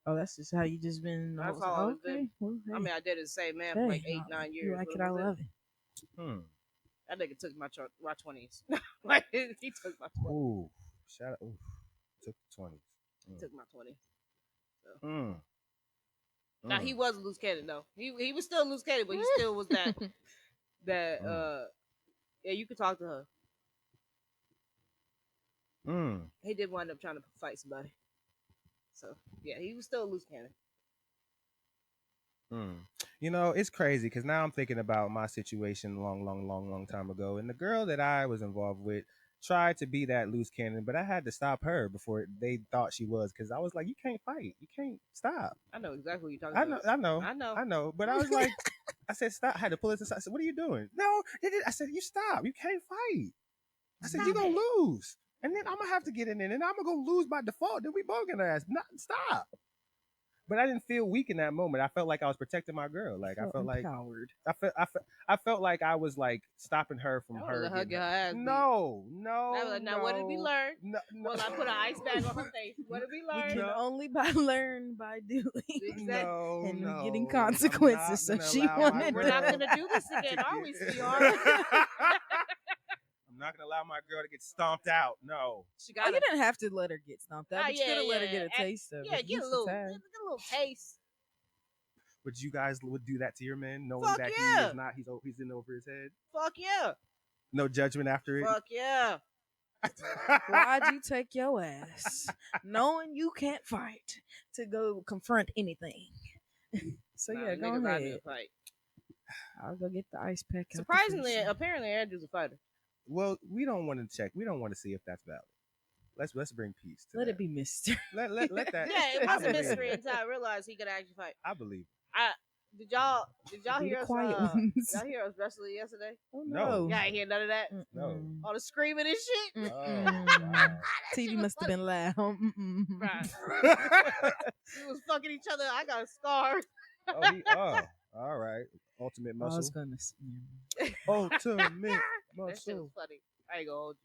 Oh, that's just how you just been. That's all I've been. Well, hey. I mean, I did it the same man for like 8-9 years. You like it? I love it. That nigga took my 20s. Like he took my 20s. Ooh, shout out! Ooh, took the 20s. He took my 20s. So. Now he was a loose cannon though. He was still a loose cannon, but he still was that yeah, you could talk to her. He did wind up trying to fight somebody. So yeah, he was still a loose cannon. You know, it's crazy because now I'm thinking about my situation long time ago, and the girl that I was involved with tried to be that loose cannon, but I had to stop her before they thought she was, because I was like, you can't fight, you can't stop. I know exactly what you're talking about. I know, but I was like, I said stop. I had to pull it aside. I said, what are you doing? No, I said, you stop. You can't fight. I said, you're gonna lose, and then I'm gonna have to get in there, and I'm gonna lose by default. Then we both gonna ask, not stop. But I didn't feel weak in that moment. I felt like I was protecting my girl. Like I felt empowered. I felt like I was like stopping her from her. Hugging her ass. No. Now what did we learn? No. Well, I put an ice bag on her face. What did we learn? We can only learn by doing. Exactly. And getting consequences. So she wanted. We're not gonna do this again, are we, sweetheart? I'm not gonna allow my girl to get stomped out. No. You didn't have to let her get stomped out. But you could have let her get a taste of it. Yeah, get a little taste. But you guys would do that to your men, knowing that he is not. He's in over his head. Fuck yeah. No judgment after it. Fuck yeah. Why'd you take your ass, knowing you can't fight, to go confront anything? So yeah, go ahead. I'll go get the ice pack. Surprisingly, apparently Andrew's a fighter. Well, we don't want to check. We don't want to see if that's valid. Let's bring peace to Let that. it be mystery. Let that. Yeah, it was a mystery until I realized he could actually fight. I believe. Did y'all hear us? Quiet ones. Y'all hear us wrestling yesterday? Oh no. Y'all ain't hear none of that? No. All the screaming and shit? Wow. TV must have been loud. Right. We was fucking each other. I got a scar. All right. Ultimate muscle. I was gonna. Ultimate That shit was muscle. funny. I ain't gonna hold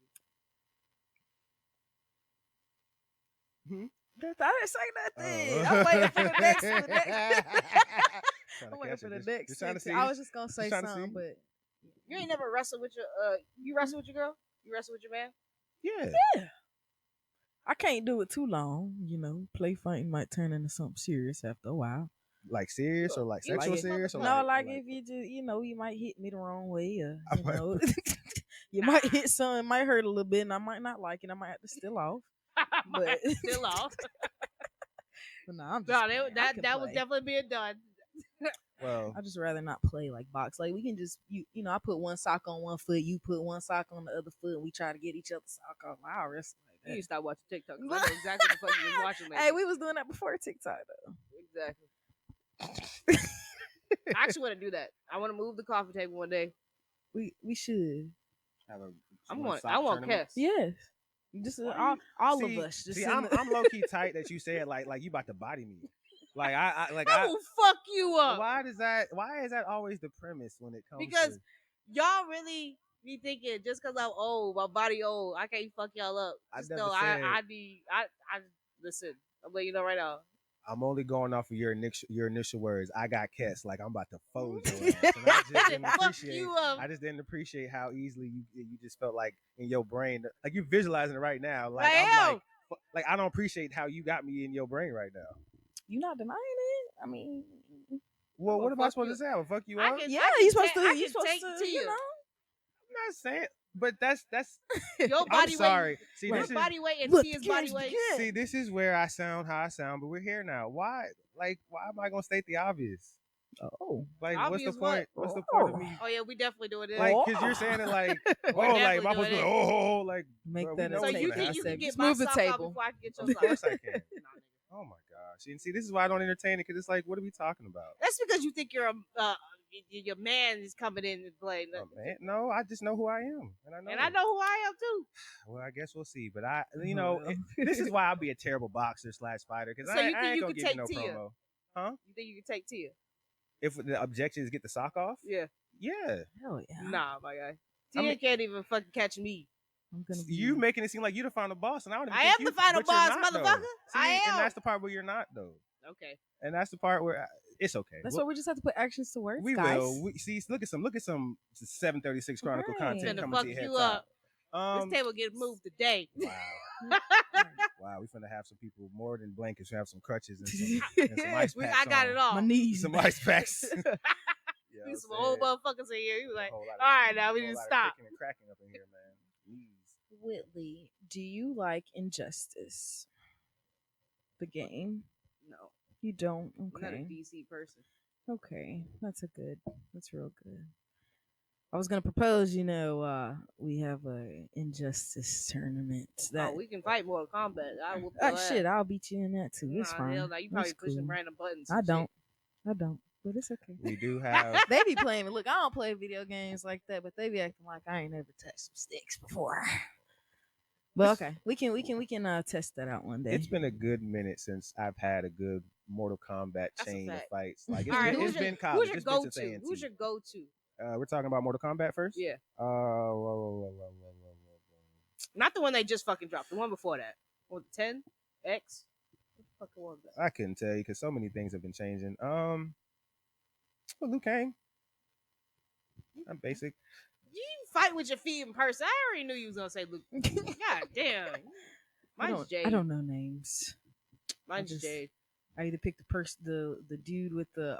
you. I didn't say nothing. I'm waiting for the next. I'm waiting for the next. I was just gonna say something, but you ain't never wrestled with your you wrestle with your girl? You wrestle with your man? Yeah. I can't do it too long, Play fighting might turn into something serious after a while. Like serious or like sexual serious? Or no, like if you just, you might hit me the wrong way, or you might hit something, it might hurt a little bit, and I might not like it. I might have to still off. But still off. But no, I'm just that was definitely being done. Well, I'd just rather not play like box. Like we can just I put one sock on one foot, you put one sock on the other foot, and we try to get each other's sock off. I'll wrestle like that. You stop watching TikTok. I know exactly the fuck you was watching. Hey, we was doing that before TikTok though. Exactly. I actually want to do that. I want to move the coffee table one day. We should. I want Kes. Yes. Just all of us. Just I'm low key tight that you said like you about to body me. Like I will fuck you up. Why is that always the premise when it comes? Because y'all really be thinking just because I'm old, my body old, I can't fuck y'all up. I listen. I'm letting you know right now. I'm only going off of your initial words. I got Kes, like I'm about to fold your ass. And I just didn't appreciate how easily you just felt like in your brain, like you're visualizing it right now. Like I don't appreciate how you got me in your brain right now. You're not denying it. I mean, well, what am I supposed to say? I will fuck you up. You're supposed to. You're supposed to. You know. I'm not saying. But that's your body I'm sorry. weight. See, your this body is, weight and Tia's body weight. See, this is where I sound how I sound, but we're here now. Why am I gonna state the obvious? Oh, like obvious what's the point? What? What's the point of me? Oh yeah, we definitely doing it. Like, cause you're saying it like, like my supposed to like make bro, that. So you think you can get my move the sock table off before I can get your Of sock? course I can. Oh my gosh! And see, this is why I don't entertain it, because it's like, what are we talking about? That's because you think your man is coming in and playing. Oh, man. No, I just know who I am, and I know who I am too. Well, I guess we'll see. But this is why I'll be a terrible boxer / fighter, because So I you think ain't you gonna could give you no take Tia? promo. Huh? You think you can take Tia? If the objection is get the sock off? Yeah. Yeah. Hell yeah. Nah, my guy. Tia can't even fucking catch me. I'm gonna be... You making it seem like you the final boss, and I am the final boss, motherfucker. See, I am. And that's the part where you're not, though. Okay. And that's the part where it's okay. That's why we just have to put actions to words. We guys. will. Look at some 736 Chronicle content gonna coming fuck to your head you up. top. This table gets moved today. Wow. Wow, we finna have some people more than blankets. We have some crutches and some ice packs. I got on. it all. My knees. Some ice packs. You know These some what I'm old saying? motherfuckers in here. You A like, whole all lot of- right, now we a need whole to lot of stop. kicking and cracking up in here, man. Knees. Whitley, do you like Injustice? The game? No, You don't? I'm not a Okay. DC person. Okay. That's real good. I was gonna propose, we have a Injustice tournament. That We can fight Mortal Kombat. I will. shit, I'll beat you in that too. It's Nah, fine. hell no, you probably It's pushing cool. random buttons. I and don't. But it's okay. We do have. They be playing. Look, I don't play video games like that, but they be acting like I ain't never touched some sticks before. But okay, we can test that out one day. It's been a good minute since I've had a good Mortal Kombat That's a chain of fact. fights. Like All right, it's been college. Who's your It's been since go-to? A&T. Who's your go-to? We're talking about Mortal Kombat first. Yeah, Whoa. not the one they just fucking dropped. The one before that. What, 10 X? What the fuck was that? I couldn't tell you because so many things have been changing. Liu Kang. I'm basic. You fight with your feet in person. I already knew you was gonna say Luke. God damn. Mine's Jade. I don't know names. Mine's just- Jade. I either pick the dude with the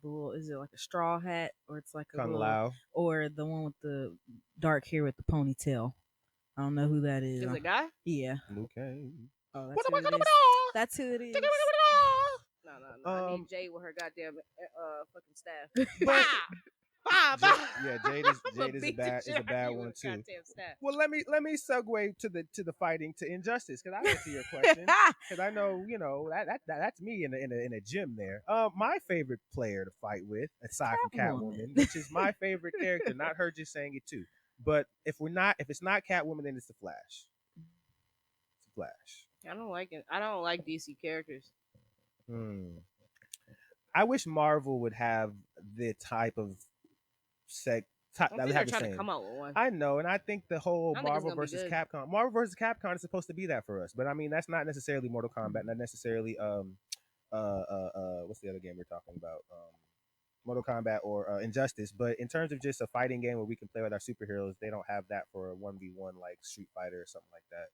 little, is it like a straw hat, or it's like a Kung little, Lao. or the one with the dark hair with the ponytail. I don't know who that is. Is it a guy? Yeah. Liu Kang. Oh, that's who it is. That's who it is. No. I need Jade with her goddamn fucking staff. But- Bah! Yeah, Jade I'ma is a beat the bad shit out of you one with too. goddamn staff. Well, let me segue to the fighting to Injustice because I answer your question because I know that's me in a gym there. My favorite player to fight with, aside from Catwoman, which is my favorite character, not her just saying it too. But if it's not Catwoman, then it's the Flash. It's the Flash. I don't like it. I don't like DC characters. I wish Marvel would have the type of I that think would they're have the trying same. to come out with one. I know, and I think the whole I think it's Marvel gonna be versus good. Capcom. Marvel versus Capcom is supposed to be that for us, but I mean that's not necessarily Mortal Kombat, not necessarily what's the other game we're talking about? Mortal Kombat or Injustice. But in terms of just a fighting game where we can play with our superheroes, they don't have that for a 1v1 like Street Fighter or something like that.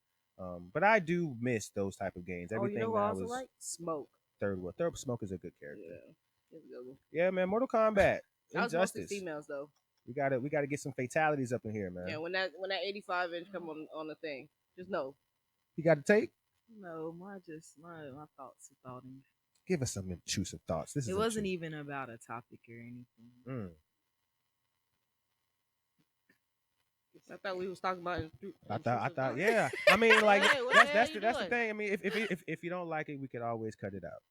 But I do miss those type of games. Everything you know who I now also is like? Smoke. Third Smoke is a good character. Yeah. Here's a good one. Yeah, man. Mortal Kombat. That was mostly Injustice. females though. We gotta get some fatalities up in here, man. Yeah, when that 85 inch come on the thing, just know. You got to take. No, my thoughts about him. Give us some intrusive thoughts. This is It wasn't intrusive. even about a topic or anything. I thought we was talking about. I thought, yeah. I mean, like Hey, what the hell that's you the doing? thing. I mean, if you don't like it, we could always cut it out.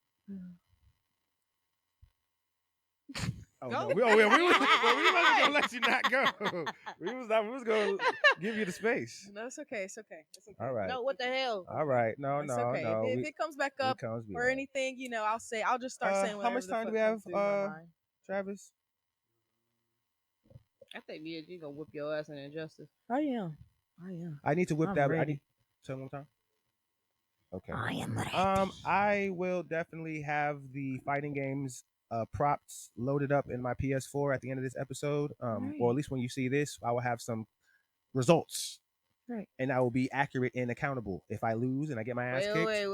Oh Go. no, we wasn't gonna let you not go. We was gonna give you the space. No, it's okay. It's okay. It's okay. All right. No, what the hell? All right. No, It's no, okay. no. If it comes back up or anything, I'll just start saying how whatever much the time do fuck we have, comes through my mind. Travis? I think me and G gonna whip your ass in Injustice. I am. I need to whip I'm that. ready. Tell one time. Okay. I am ready. I will definitely have the fighting games props loaded up in my PS4 at the end of this episode. Or at least when you see this, I will have some results. Right. And I will be accurate and accountable. If I lose and I get my ass kicked. Wait.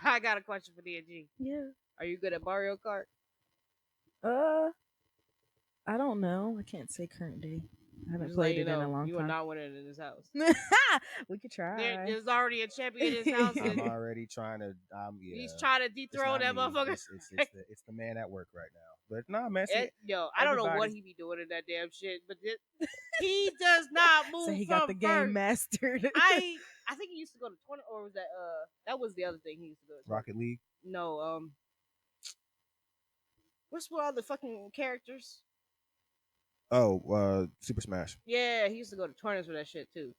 I got a question for DG. Yeah. Are you good at Mario Kart? I don't know. I can't say current day. I haven't Just played let it you in know, a long You are time. not winning in this house. We could try. There's already a champion in this house. I'm already trying to. Yeah. He's trying to dethrone that motherfucker. It's the man at work right now. But nah, man. See, I don't know what everybody's- he be doing in that damn shit, but he does not move. So he got the game first. mastered. I think he used to go to 20, or was that was the other thing he used to go to. Rocket League. No, what's with all the fucking characters? Oh, Super Smash. Yeah, he used to go to tournaments for that shit too.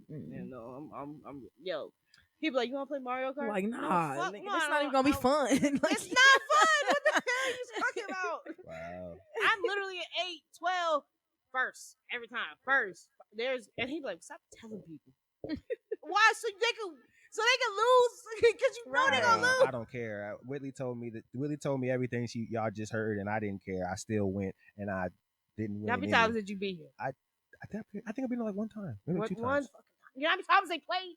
Yeah, no, I'm yo. People like, you want to play Mario Kart? Like, nah, fuck nigga, no, that's I not even don't- gonna be I don't- fun. Like, It's not fun. What the hell are you talking about? Wow. I'm literally an 8, 12 first every time. First, and he be like, stop telling people. Why? So they can lose because you know they gonna lose. I don't care. Whitley told me everything y'all just heard, and I didn't care. I still went, and I didn't win. How many times did you be here? I think I've been like one time, maybe two One times. fucking time. You know how many times they played?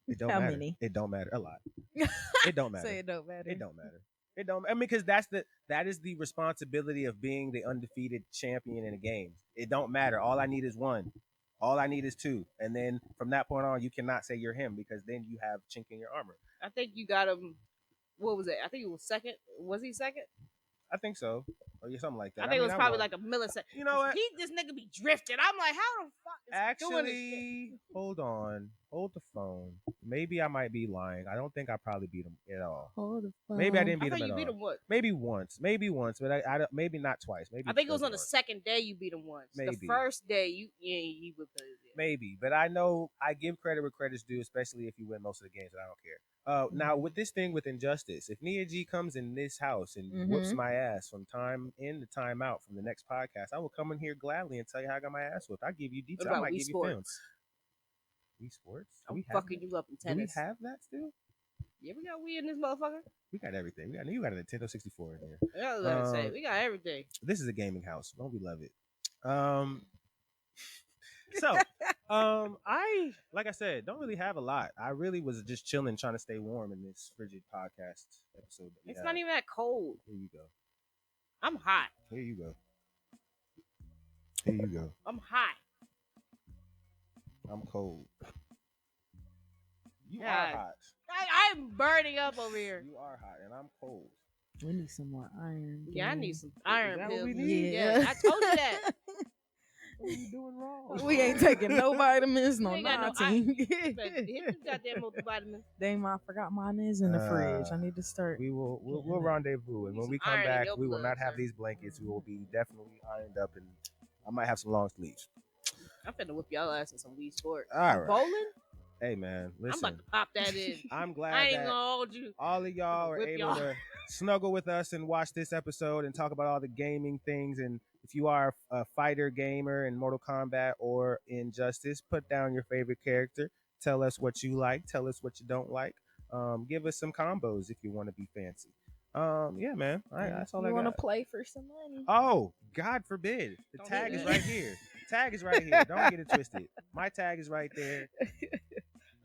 It don't How matter. many? It don't matter. A lot. It don't matter. Say it don't matter. It don't matter. It don't. I mean, because that is the responsibility of being the undefeated champion in a game. It don't matter. All I need is one. All I need is two, and then from that point on, you cannot say you're him because then you have chink in your armor. I think you got him. What was it? I think he was second. Was he second? I think so, or yeah, something like that. I think it was I probably won. like a millisecond. You know what? This nigga be drifting. I'm like, how the fuck is he doing this shit? Actually, hold on, hold the phone. Maybe I might be lying. I don't think I probably beat him at all. Hold the phone. Maybe I didn't I beat thought him you at beat all. him what? Maybe once, but I don't, maybe not twice. Maybe I think it was just on the once. second day you beat him once. The Maybe. first day you would play. Maybe, but I know I give credit where credit's due, especially if you win most of the games. And I don't care. Now with this thing with Injustice, if Nia G comes in this house and whoops my ass from time in to time out from the next podcast, I will come in here gladly and tell you how I got my ass whooped. I give you details. What about I might Wii give you film. Sports? Wii Sports? Do I'm we have fucking that? you up in Do we tennis. have that still? Yeah, we got Wii in this motherfucker. We got everything. You got a Nintendo 64 in here. Yeah, I was gonna say we got everything. This is a gaming house. Don't we love it? So, I like I said, don't really have a lot. I really was just chilling, trying to stay warm in this frigid podcast episode. That we It's have. not even that cold. Here you go. I'm hot. Here you go. Here you go. I'm hot. I'm cold. You God. are hot. I'm burning up over here. You are hot, and I'm cold. We need some more iron. Yeah, I dude. need some iron that what pills. we need? Yeah, I told you that. What are you doing wrong? We ain't taking no vitamins, no We ain't got no nothing. But hit this goddamn multivitamin. Dang, I forgot mine is in the fridge. I need to start. We'll rendezvous, and Need when we some come iron in back, your we will blood, not have sir. these blankets. We will be definitely ironed up, and I might have some long sleeves. I'm finna whip y'all ass in some Wii Sports. All right. Bowling? Hey man, I'm listen. about to pop that in. I'm I glad ain't even that gonna hold you. all of y'all are Whip able y'all. to snuggle with us and watch this episode and talk about all the gaming things. And if you are a fighter gamer in Mortal Kombat or Injustice, put down your favorite character. Tell us what you like. Tell us what you don't like. Give us some combos if you want to be fancy. Yeah, man. All right, that's all I You got. want to play for some money? Oh, God forbid. The Don't tag do is that. right here. Tag is right here. Don't get it twisted. My tag is right there.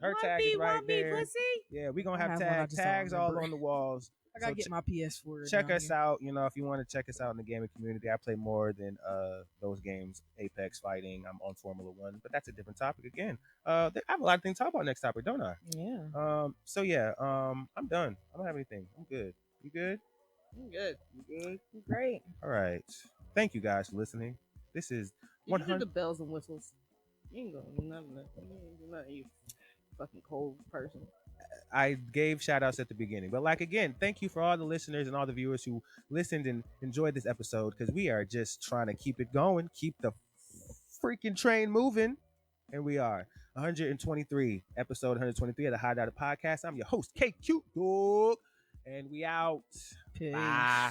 Her tag is right there. Pussy? Yeah, we're going I to have have one, I just don't tags all remember. on the walls. I gotta So get my PS4. check down us here. out. You know, if you want to check us out in the gaming community, I play more than those games. Apex fighting. I'm on Formula One, but that's a different topic again. I have a lot of things to talk about next topic, don't I? Yeah. So yeah, I'm done. I don't have anything. I'm good. You good? I'm good. You good? Great. All right. Thank you guys for listening. This is Did you do 100. the bells and whistles? You ain't gonna do none of that. You ain't do nothing, you fucking cold person. I gave shout outs at the beginning. But like again, thank you for all the listeners and all the viewers who listened and enjoyed this episode because we are just trying to keep it going, keep the freaking train moving. And we are 123, episode 123 of the High Data Podcast. I'm your host, KQ Dog. And we out. Peace. Bye.